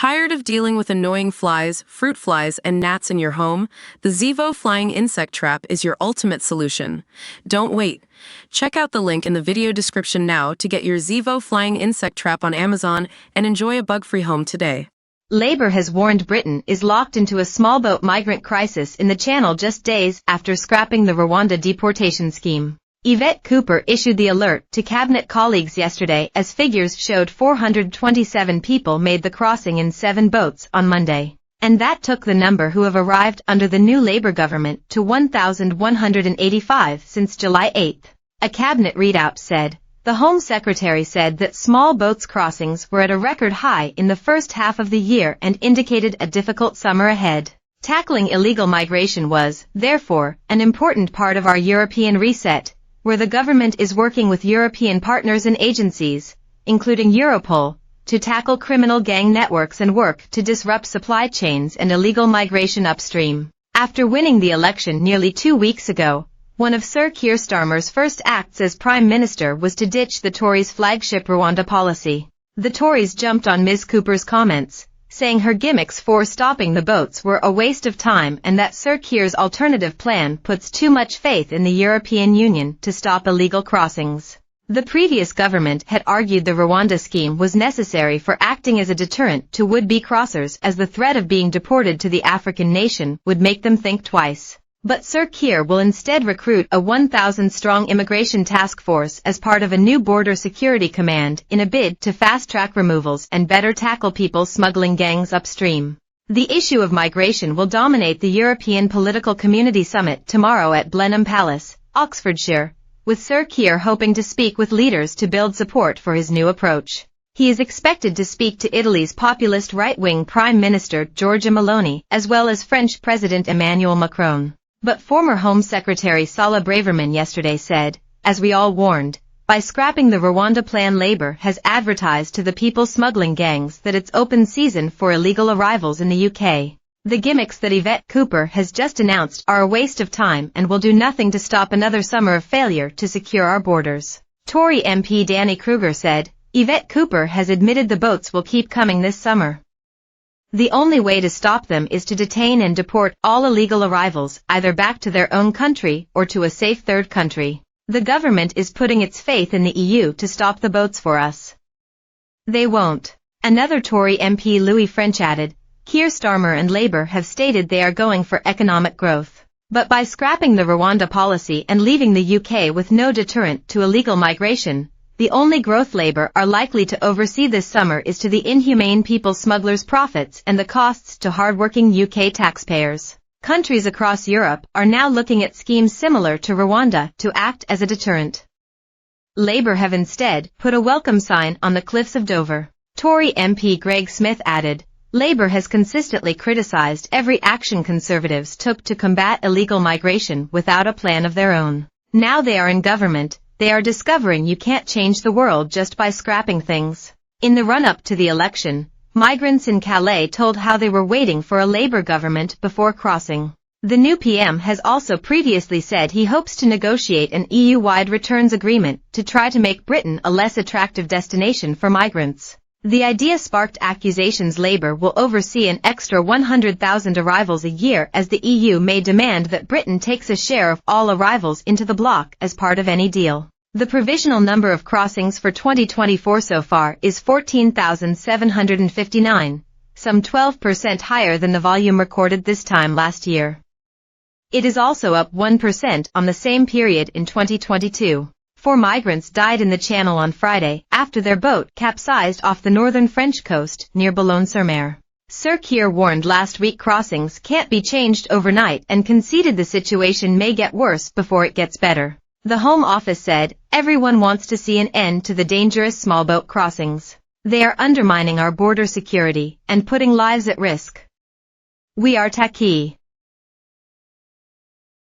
Tired of dealing with annoying flies, fruit flies, and gnats in your home? The Zevo Flying Insect Trap is your ultimate solution. Don't wait. Check out the link in the video description now to get your Zevo Flying Insect Trap on Amazon and enjoy a bug-free home today. Labour has warned Britain is locked into a small boat migrant crisis in the Channel just days after scrapping the Rwanda deportation scheme. Yvette Cooper issued the alert to cabinet colleagues yesterday as figures showed 427 people made the crossing in 7 boats on Monday. And that took the number who have arrived under the new Labour government to 1,185 since July 8. A cabinet readout said. The Home Secretary said that small boats crossings were at a record high in the first half of the year and indicated a difficult summer ahead. Tackling illegal migration was, therefore, an important part of our European reset, where the government is working with European partners and agencies, including Europol, to tackle criminal gang networks and work to disrupt supply chains and illegal migration upstream. After winning the election nearly 2 weeks ago, one of Sir Keir Starmer's first acts as Prime Minister was to ditch the Tories' flagship Rwanda policy. The Tories jumped on Ms. Cooper's comments, saying her gimmicks for stopping the boats were a waste of time and that Sir Keir's alternative plan puts too much faith in the European Union to stop illegal crossings. The previous government had argued the Rwanda scheme was necessary for acting as a deterrent to would-be crossers, as the threat of being deported to the African nation would make them think twice. But Sir Keir will instead recruit a 1,000-strong immigration task force as part of a new border security command in a bid to fast-track removals and better tackle people smuggling gangs upstream. The issue of migration will dominate the European Political Community Summit tomorrow at Blenheim Palace, Oxfordshire, with Sir Keir hoping to speak with leaders to build support for his new approach. He is expected to speak to Italy's populist right-wing Prime Minister Giorgia Meloni as well as French President Emmanuel Macron. But former Home Secretary Sala Braverman yesterday said, as we all warned, by scrapping the Rwanda plan, Labour has advertised to the people smuggling gangs that it's open season for illegal arrivals in the UK. The gimmicks that Yvette Cooper has just announced are a waste of time and will do nothing to stop another summer of failure to secure our borders. Tory MP Danny Kruger said, Yvette Cooper has admitted the boats will keep coming this summer. The only way to stop them is to detain and deport all illegal arrivals either back to their own country or to a safe third country. The government is putting its faith in the EU to stop the boats for us. They won't. Another Tory MP Louis French added, Keir Starmer and Labour have stated they are going for economic growth. But by scrapping the Rwanda policy and leaving the UK with no deterrent to illegal migration, the only growth Labour are likely to oversee this summer is to the inhumane people smugglers' profits and the costs to hard-working UK taxpayers. Countries across Europe are now looking at schemes similar to Rwanda to act as a deterrent. Labour have instead put a welcome sign on the cliffs of Dover. Tory MP Greg Smith added, Labour has consistently criticised every action Conservatives took to combat illegal migration without a plan of their own. Now they are in government, they are discovering you can't change the world just by scrapping things. In the run-up to the election, migrants in Calais told how they were waiting for a Labour government before crossing. The new PM has also previously said he hopes to negotiate an EU-wide returns agreement to try to make Britain a less attractive destination for migrants. The idea sparked accusations Labour will oversee an extra 100,000 arrivals a year, as the EU may demand that Britain takes a share of all arrivals into the bloc as part of any deal. The provisional number of crossings for 2024 so far is 14,759, some 12% higher than the volume recorded this time last year. It is also up 1% on the same period in 2022. 4 migrants died in the Channel on Friday after their boat capsized off the northern French coast near Boulogne-sur-Mer. Sir Keir warned last week crossings can't be changed overnight and conceded the situation may get worse before it gets better. The Home Office said, everyone wants to see an end to the dangerous small boat crossings. They are undermining our border security and putting lives at risk. We are Taki.